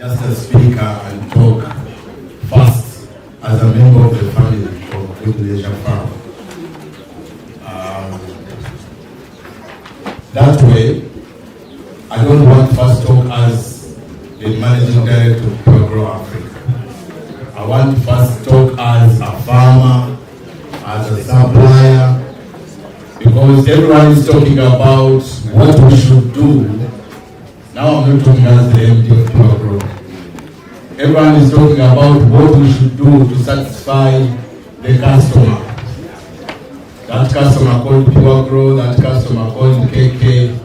just a speaker and talk first as a member of the family of Good Leisure Farm. That way, I don't want first talk as the managing director of PureGrow Africa. I want first talk as a farmer, as a supplier, because everyone is talking about what we should do. Now I'm not talking as the MD of PureGrow. Everyone is talking about what we should do to satisfy the customer. That customer called PureGrow, that customer called KK,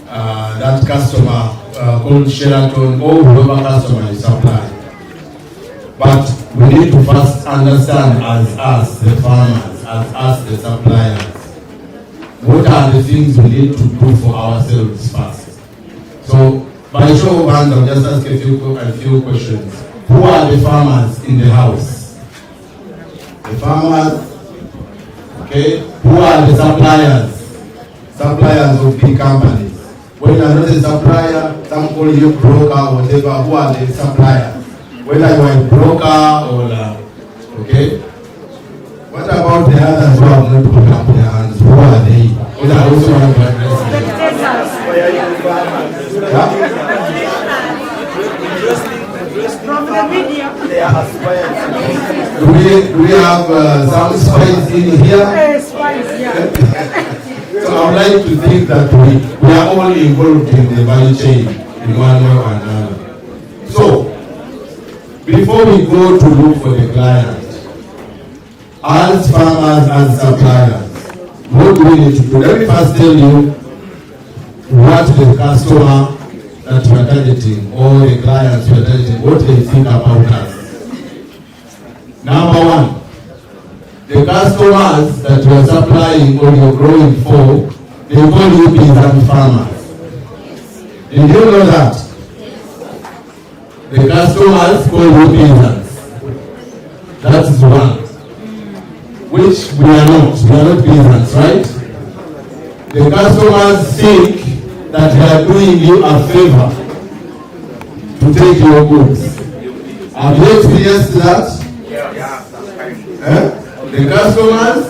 that customer called Sheraton, or whoever customer is supplying. But we need to first understand as us, the farmers, as us, the suppliers, what are the things we need to do for ourselves first. So, by show of hands, I'll just ask a few questions. Who are the farmers in the house? The farmers. Okay, who are the suppliers? Suppliers of big companies. When you are not a supplier, some call you broker or whatever. Who are the suppliers? Whether you are a broker or okay. What about the others who have not put up their hands? Who are they? Because I also want to address from the media. They are aspirants. Do we have some spies in here? Spies, yeah. So I would like to think that we are all involved in the value chain in one way or another. So, before we go to look for the client, as farmers and suppliers, what do we need to do? Let me first tell you what the customer that you are targeting or the clients you are targeting, what they think about us. Number one, the customers that you are supplying or you're growing for, they call you peasant farmers. Did you know that? The customers call you peasants. That is one. Which we are not peasants, right? The customers think that they are doing you a favor to take your goods. Have you experienced that? The customers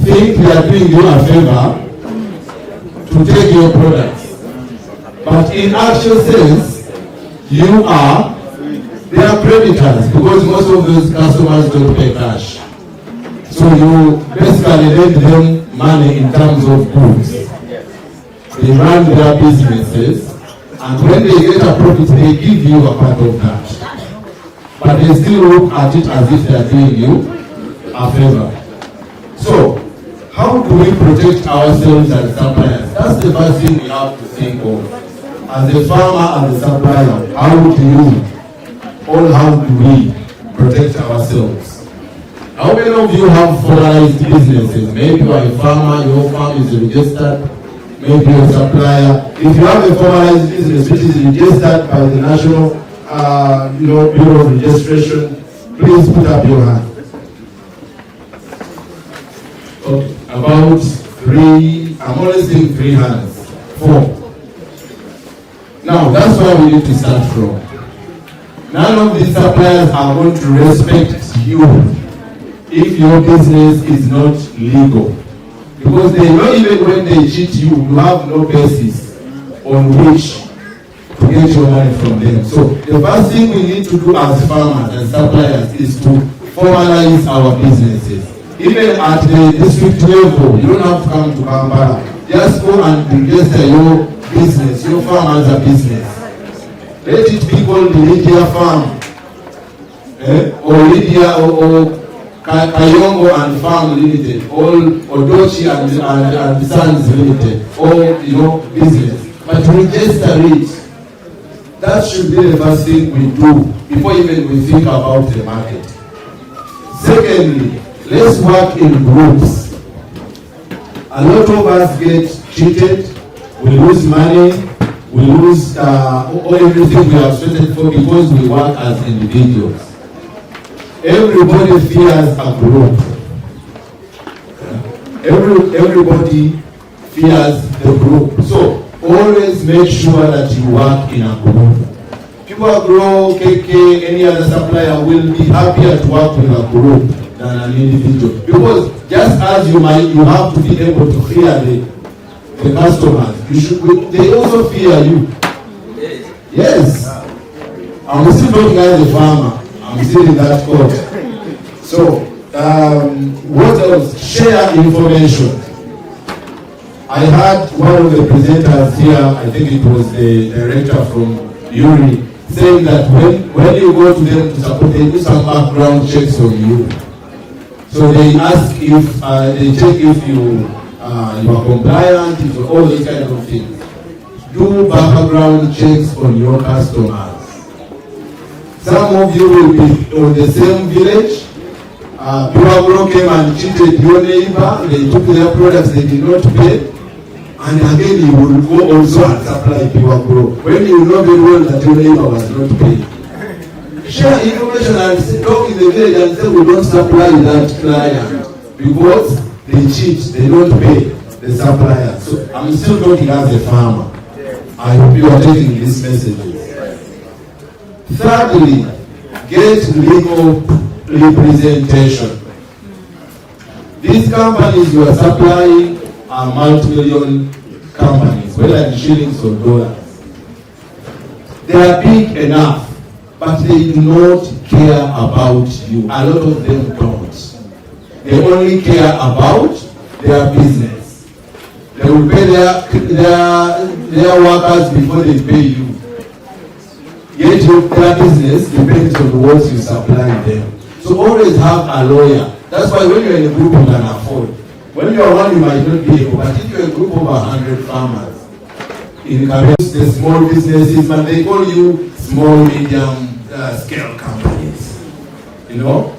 think they are doing you a favor to take your products. But in actual sense, you are their creditors, because most of those customers don't pay cash. So you basically lend them money in terms of goods. They run their businesses, and when they get a profit, they give you a part of that. But they still look at it as if they are doing you a favor. So, how do we protect ourselves as suppliers? That's the first thing we have to think of. As a farmer and a supplier, how do we protect ourselves? How many of you have formalized businesses? Maybe you are a farmer, your farm is registered. Maybe you're a supplier. If you have a formalized business which is registered by the National Bureau of Registration, please put up your hand. Okay, about 3, I'm only seeing 3 hands. 4. Now, that's where we need to start from. None of these suppliers are going to respect you if your business is not legal. Because they know even when they cheat you, you have no basis on which to get your money from them. So the first thing we need to do as farmers and suppliers is to formalize our businesses. Even at the district level, you don't have to come to Kampala. Just go and register your business, your farm as a business. Let it be called the Lydia Farm, or Lydia or Kayongo and Farm Limited, or Odochi and Sons Limited, or business. But register it. That should be the first thing we do before even we think about the market. Secondly, let's work in groups. A lot of us get cheated, we lose money, we lose everything we have started for because we work as individuals. Everybody fears a group. Everybody fears the group. So always make sure that you work in a group. Pure Grow, KK, any other supplier will be happier to work with a group than an individual. Because just as you have to be able to fear the customers, they also fear you. Yes. I'm still talking as a farmer. I'm still in that court. So, what else? Share information. I had one of the presenters here, I think it was the director from URI, saying that when you go to them to support, they do some background checks on you. So they ask if, they check if you are compliant, if all these kind of things. Do background checks on your customers. Some of you will be on the same village. Pure Grow came and cheated your neighbor. They took their products, they did not pay. And again, you will go also and supply Pure Grow when you know very well that your neighbor was not paying. Share information and talk in the village and say we don't supply that client because they cheat, they don't pay the supplier. So I'm still talking as a farmer. I hope you are taking these messages. Thirdly, get legal representation. These companies you are supplying are multi-million companies, whether in shillings or dollars. They are big enough, but they do not care about you. A lot of them don't. They only care about their business. They will pay their workers before they pay you. Yet their business depends on what you supply them. So always have a lawyer. That's why when you're in a group you can afford. When you are one, you might not be able, but if you're a group of 100 farmers, in the small businesses, but they call you small, medium scale companies. You know?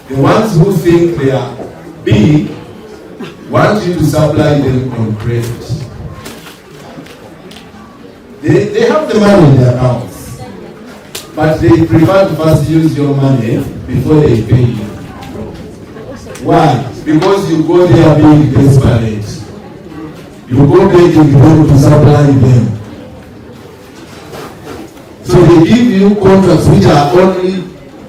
The ones who think they are big want you to supply them on credit. They have the money in their accounts, but they prefer to first use your money before they pay you. Why? Because you go there being desperate. You go begging them to supply them. So they give you contracts which are only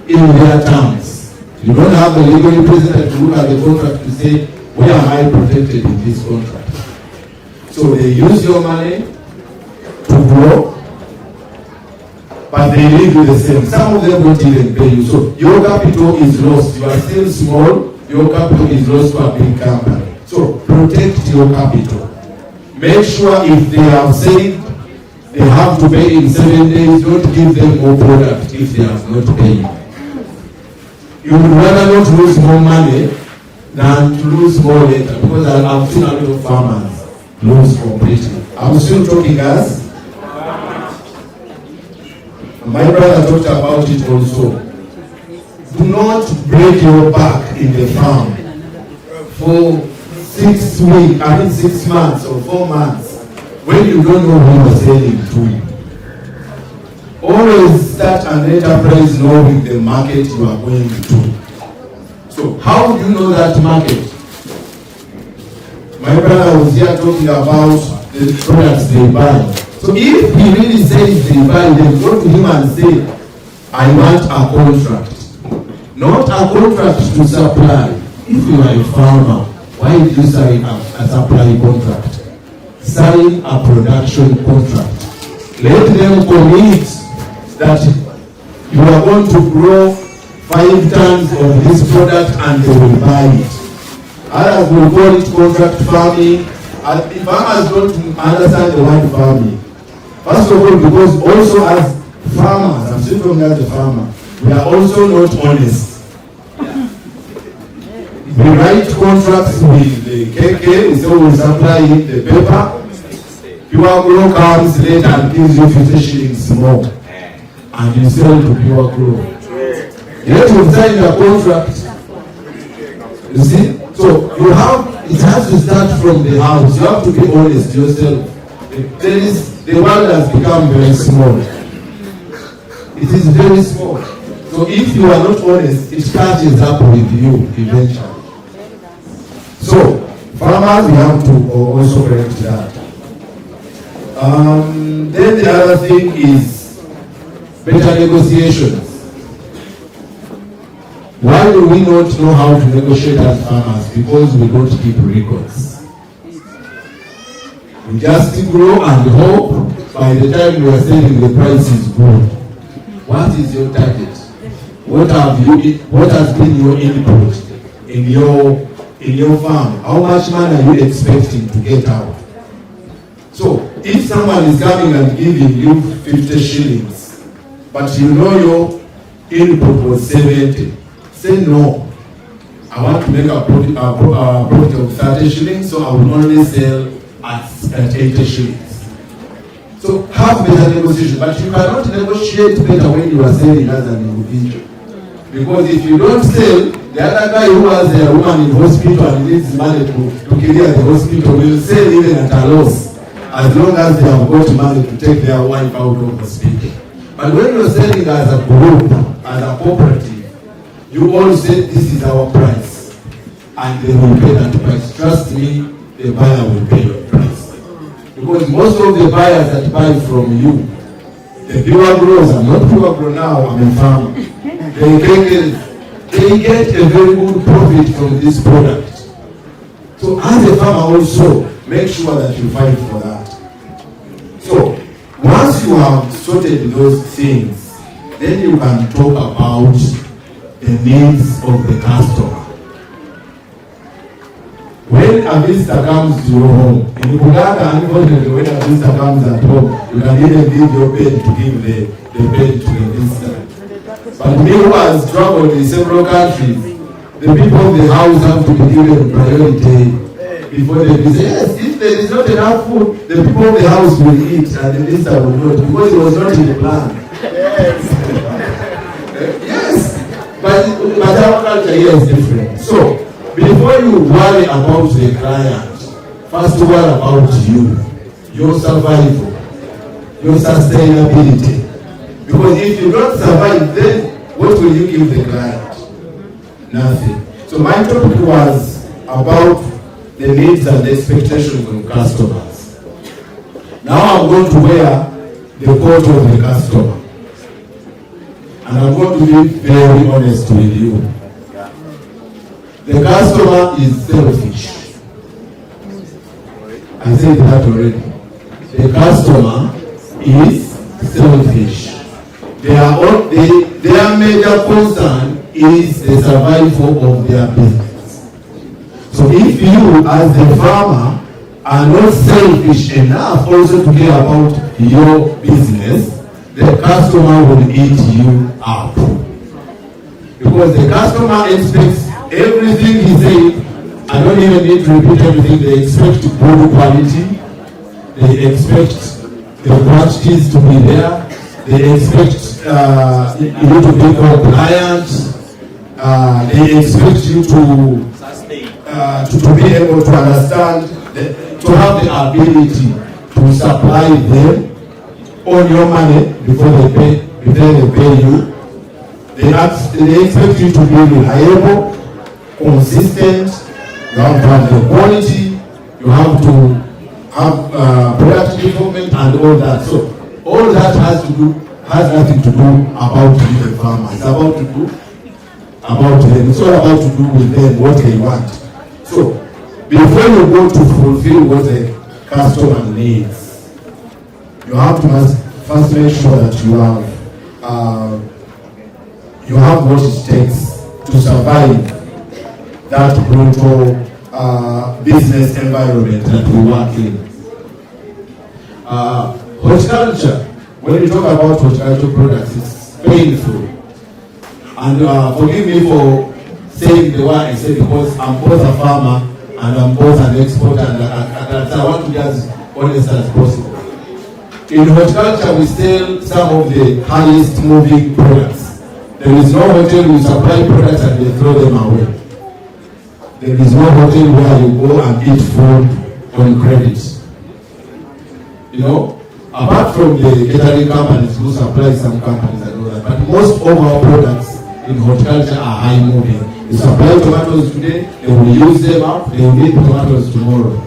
in their terms. You don't have a legal representative to look at the contract to say, where am I protected in this contract? So they use your money to grow, but they leave you the same. Some of them don't even pay you. So your capital is lost. You are still small. Your capital is lost to a big company. So protect your capital. Make sure if they have said they have to pay in 7 days, don't give them more product if they have not paid. You would rather not lose more money than to lose more later, because I've seen a lot of farmers lose completely. I'm still talking as my brother talked about it also. Do not break your back in the farm for 6 weeks, 6 months or 4 months when you don't know who you're selling to. Always start an enterprise knowing the market you are going to. So how do you know that market? My brother was here talking about the products they buy. So if he really says they buy them, go to him and say, I want a contract. Not a contract to supply. If you are a farmer, why did you sign a supply contract? Sign a production contract. Let them commit that you are going to grow 5 tons of this product and they will buy it. Others will call it contract farming. And the farmers don't understand the word farming. First of all, because also as farmers, I'm still talking as a farmer, we are also not honest. We write contracts with the KK, so we supply the paper. Pure Grow comes later and gives you 50 shillings more. And you sell to Pure Grow. Yet you sign a contract. You see? So you have, it has to start from the house. You have to be honest yourself. The world has become very small. It is very small. So if you are not honest, it catches up with you eventually. So farmers, we have to also correct that. Then the other thing is better negotiations. Why do we not know how to negotiate as farmers? Because we don't keep records. We just grow and hope by the time we are selling the price is good. What is your target? What has been your input in your farm? How much money are you expecting to get out? So if someone is coming and giving you 50 shillings, but you know your input was 70, say no. I want to make a profit of 30 shillings, so I will only sell at 80 shillings. So have better negotiation, but you cannot negotiate better when you are selling as an individual. Because if you don't sell, the other guy who has a woman in hospital and needs money to clear the hospital will sell even at a loss, as long as they have got money to take their wife out of hospital. But when you're selling as a group, as a cooperative, you all say this is our price, and they will pay that price. Trust me, the buyer will pay your price. Because most of the buyers that buy from you, the pure growers, I'm not pure grower now, I'm a farmer. They get a very good profit from this product. So as a farmer also, make sure that you fight for that. So once you have sorted those things, then you can talk about the needs of the customer. When a visitor comes to your home, in Uganda, unfortunately, when a visitor comes at home, you can even leave your bed to give the bed to the visitor. But me who has traveled in several countries, the people of the house have to be given priority before they visit. Yes, if there is not enough food, the people of the house will eat and the visitor will not, because it was not in the plan. Yes, but our culture here is different. So, before you worry about the client, first worry about you, your survival, your sustainability. Because if you don't survive, then what will you give the client? Nothing. So my topic was about the needs and the expectations of customers. Now I'm going to wear the coat of the customer. And I'm going to be very honest with you. The customer is selfish. I said that already. The customer is selfish. Their major concern is the survival of their business. So if you, as the farmer, are not selfish enough also to care about your business, the customer will eat you up. Because the customer expects everything he said. I don't even need to repeat everything. They expect good quality. They expect the quantities to be there. They expect you to be compliant. They expect you to be able to understand, to have the ability to supply them on your money before they pay you. They expect you to be reliable, consistent. You have to have the quality. You have to have product development and all that. So all that has nothing to do about the farmer. It's about them. It's all about to do with them what they want. So before you go to fulfill what the customer needs, you have to first make sure that you have what it takes to survive that brutal business environment that we work in. Horticulture, when you talk about horticulture products, it's painful. And forgive me for saying the word I said, because I'm both a farmer and I'm both an exporter, and I want to be as honest as possible. In horticulture, we sell some of the highest moving products. There is no hotel who supply products and they throw them away. There is no hotel where you go and eat food on credit. You know, apart from the catering companies who supply some companies and all that, but most of our products in horticulture are high moving. You supply tomatoes today, they will use them up, they will need tomatoes tomorrow.